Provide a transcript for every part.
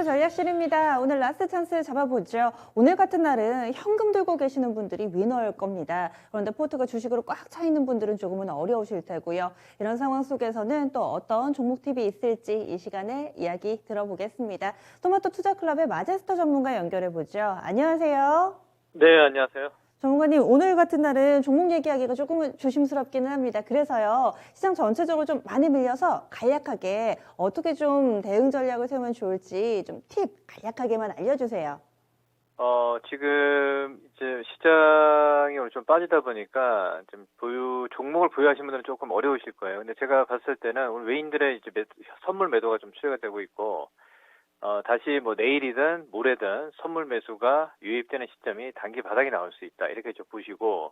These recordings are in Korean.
전략실입니다. 오늘 라스트 찬스 잡아보죠. 오늘 같은 날은 현금 들고 계시는 분들이 위너일 겁니다. 그런데 포트가 주식으로 꽉 차 있는 분들은 조금은 어려우실 테고요. 이런 상황 속에서는 또 어떤 종목 팁이 있을지 이 시간에 이야기 들어보겠습니다. 토마토 투자클럽의 마제스터 전문가 연결해보죠. 안녕하세요. 네, 안녕하세요. 전문가님, 오늘 같은 날은 종목 얘기하기가 조금은 조심스럽기는 합니다. 그래서요, 시장 전체적으로 좀 많이 밀려서 간략하게 어떻게 좀 대응 전략을 세우면 좋을지 좀 팁 간략하게만 알려주세요. 지금 이제 시장이 오늘 좀 빠지다 보니까 좀 종목을 보유하시는 분들은 조금 어려우실 거예요. 근데 제가 봤을 때는 오늘 외인들의 이제 선물 매도가 좀 추세가 되고 있고, 다시 뭐 내일이든 모레든 선물 매수가 유입되는 시점이 단기 바닥이 나올 수 있다. 이렇게 좀 보시고,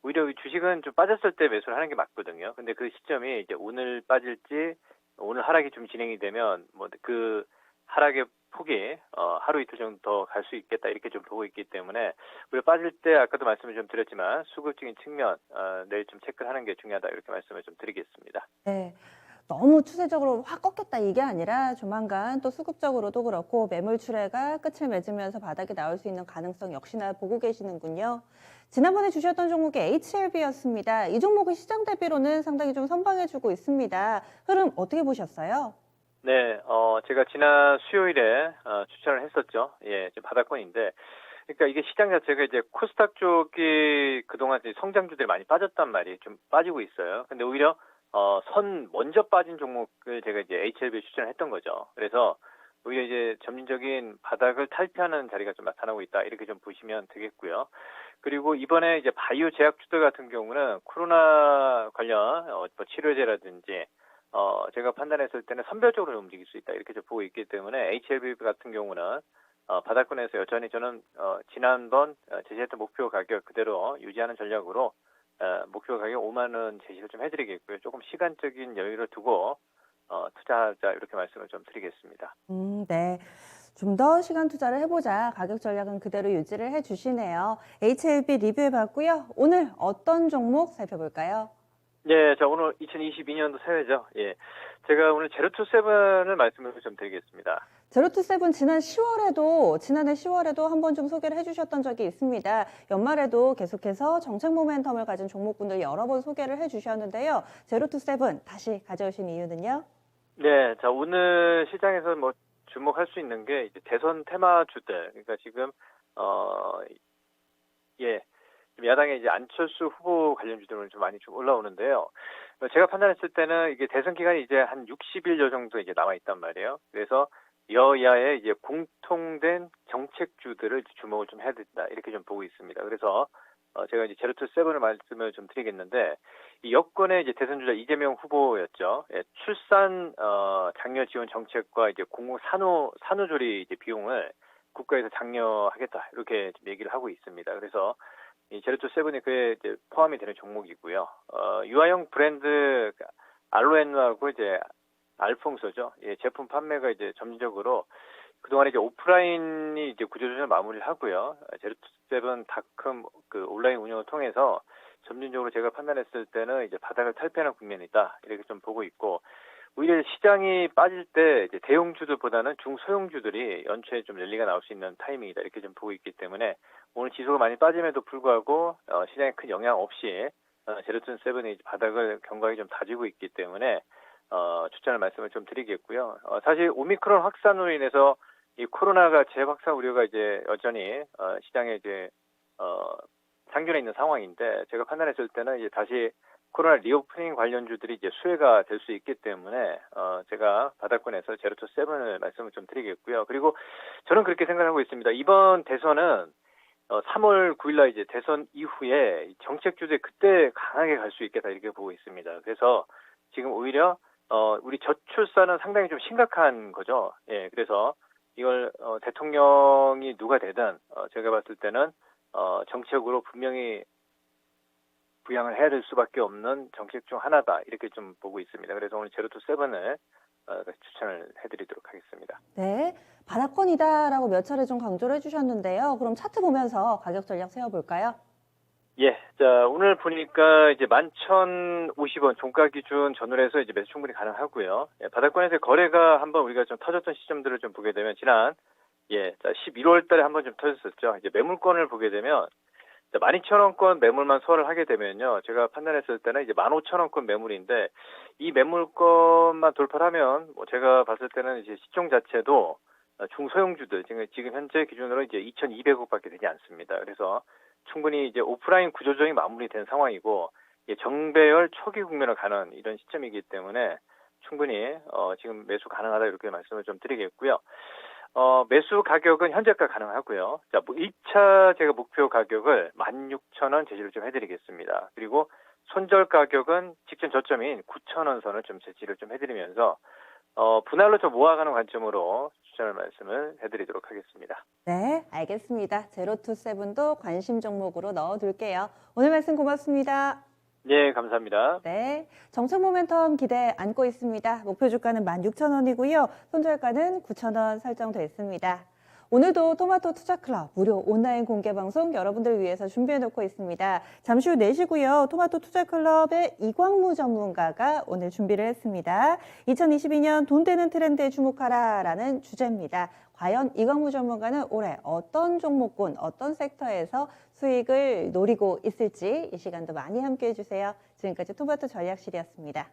오히려 주식은 좀 빠졌을 때 매수를 하는 게 맞거든요. 근데 그 시점이 이제 오늘 빠질지, 오늘 하락이 좀 진행이 되면, 뭐 그 하락의 폭이, 하루 이틀 정도 더 갈 수 있겠다. 이렇게 좀 보고 있기 때문에, 우리가 빠질 때 아까도 말씀을 좀 드렸지만, 수급적인 측면, 내일 좀 체크를 하는 게 중요하다. 이렇게 말씀을 좀 드리겠습니다. 네. 너무 추세적으로 확 꺾였다 이게 아니라 조만간 또 수급적으로도 그렇고 매물 출회가 끝을 맺으면서 바닥이 나올 수 있는 가능성 역시나 보고 계시는군요. 지난번에 주셨던 종목이 HLB였습니다. 이 종목은 시장 대비로는 상당히 좀 선방해주고 있습니다. 흐름 어떻게 보셨어요? 네, 제가 지난 수요일에 추천을 했었죠. 예, 지금 바닥권인데, 그러니까 이게 시장 자체가 이제 코스닥 쪽이 그동안 이제 성장주들이 많이 빠졌단 말이에요. 좀 빠지고 있어요. 근데 오히려 먼저 빠진 종목을 제가 이제 HLB 추천을 했던 거죠. 그래서 오히려 이제 점진적인 바닥을 탈피하는 자리가 좀 나타나고 있다. 이렇게 좀 보시면 되겠고요. 그리고 이번에 이제 바이오 제약주들 같은 경우는 코로나 관련 뭐 치료제라든지 제가 판단했을 때는 선별적으로 움직일 수 있다. 이렇게 좀 보고 있기 때문에 HLB 같은 경우는 바닥권에서 여전히 저는 지난번 제시했던 목표 가격 그대로 유지하는 전략으로 목표 가격 5만 원 제시를 좀 해드리겠고요. 조금 시간적인 여유를 두고 투자하자 이렇게 말씀을 좀 드리겠습니다. 네. 좀 더 시간 투자를 해보자. 가격 전략은 그대로 유지를 해주시네요. HLB 리뷰해봤고요. 오늘 어떤 종목 살펴볼까요? 네, 자 오늘 2022년도 새해죠. 예, 제가 오늘 제로투세븐을 말씀을 좀 드리겠습니다. 제로투세븐 지난해 10월에도 한번 좀 소개를 해주셨던 적이 있습니다. 연말에도 계속해서 정책 모멘텀을 가진 종목군들 여러 번 소개를 해주셨는데요. 제로투세븐 다시 가져오신 이유는요? 네, 자 오늘 시장에서 뭐 주목할 수 있는 게 이제 대선 테마주들, 그러니까 지금 예, 야당의 이제 안철수 후보 관련주들은 좀 많이 좀 올라오는데요. 제가 판단했을 때는 이게 대선 기간이 이제 한 60일여 정도 이제 남아 있단 말이에요. 그래서 여야의 이제 공통된 정책주들을 주목을 좀 해야 된다. 이렇게 좀 보고 있습니다. 그래서 제가 이제 제로투 세븐을 말씀을 좀 드리겠는데, 이 여권의 이제 대선 주자 이재명 후보였죠. 예, 출산 장려 지원 정책과 이제 공공 산후조리 이제 비용을 국가에서 장려하겠다 이렇게 좀 얘기를 하고 있습니다. 그래서 이 제로투 세븐이 그에 이제 포함이 되는 종목이고요. 유아용 브랜드 알로엔누하고 이제 알퐁소죠. 예, 제품 판매가 이제 점진적으로 그동안 이제 오프라인이 이제 구조조정을 마무리를 하고요. 제로투세븐닷컴 그 온라인 운영을 통해서 점진적으로 제가 판단했을 때는 이제 바닥을 탈피하는 국면이다. 이렇게 좀 보고 있고, 오히려 시장이 빠질 때 이제 대형주들보다는 중소형주들이 연초에 좀 랠리가 나올 수 있는 타이밍이다. 이렇게 좀 보고 있기 때문에 오늘 지수가 많이 빠짐에도 불구하고 시장에 큰 영향 없이 제로투 세븐이 바닥을 견고하게 좀 다지고 있기 때문에 추천을 말씀을 좀 드리겠고요. 사실 오미크론 확산으로 인해서 이 코로나가 재확산 우려가 이제 여전히 시장에 이제 상존해 있는 상황인데, 제가 판단했을 때는 이제 다시 코로나 리오프닝 관련주들이 이제 수혜가 될 수 있기 때문에 제가 바닥권에서 제로투 세븐을 말씀을 좀 드리겠고요. 그리고 저는 그렇게 생각하고 있습니다. 이번 대선은 3월 9일날 이제 대선 이후에 정책주제 그때 강하게 갈 수 있겠다 이렇게 보고 있습니다. 그래서 지금 오히려 우리 저출산은 상당히 좀 심각한 거죠. 예, 그래서 이걸 대통령이 누가 되든 제가 봤을 때는 정책으로 분명히 부양을 해야 될 수밖에 없는 정책 중 하나다 이렇게 좀 보고 있습니다. 그래서 오늘 제로투 세븐을 추천을 해드리도록 하겠습니다. 네. 바닥권이다라고 몇 차례 좀 강조를 해주셨는데요. 그럼 차트 보면서 가격 전략 세워볼까요? 예, 자, 오늘 보니까 이제 11,050원 종가 기준 전후에서 이제 매수 충분히 가능하고요. 예, 바닥권에서 거래가 한번 우리가 좀 터졌던 시점들을 좀 보게 되면 지난 11월 달에 한번 좀 터졌었죠. 이제 매물권을 보게 되면 12,000원권 매물만 소화를 하게 되면요. 제가 판단했을 때는 이제 15,000원권 매물인데 이 매물권만 돌파를 하면 뭐 제가 봤을 때는 이제 시총 자체도 중소형주들 지금 현재 기준으로 이제 2,200억밖에 되지 않습니다. 그래서 충분히 이제 오프라인 구조조정이 마무리된 상황이고 정배열 초기 국면을 가는 이런 시점이기 때문에 충분히 지금 매수 가능하다 이렇게 말씀을 좀 드리겠고요. 매수 가격은 현재가 가능하고요. 자, 1차 제가 목표 가격을 16,000원 제시를 좀 해드리겠습니다. 그리고 손절 가격은 직전 저점인 9,000원 선을 좀 제시를 좀 해드리면서 분할로 좀 모아가는 관점으로 추천을 말씀을 해드리도록 하겠습니다. 네, 알겠습니다. 제로투세븐도 관심 종목으로 넣어둘게요. 오늘 말씀 고맙습니다. 네, 감사합니다. 네, 정책 모멘텀 기대 안고 있습니다. 목표 주가는 16,000원이고요. 손절가는 9,000원 설정돼 있습니다. 오늘도 토마토 투자 클럽 무료 온라인 공개 방송 여러분들 위해서 준비해 놓고 있습니다. 잠시 후 4시고요. 토마토 투자 클럽의 이광무 전문가가 오늘 준비를 했습니다. 2022년 돈 되는 트렌드에 주목하라라는 주제입니다. 과연 이광무 전문가는 올해 어떤 종목군, 어떤 섹터에서 수익을 노리고 있을지 이 시간도 많이 함께해 주세요. 지금까지 토마토 전략실이었습니다.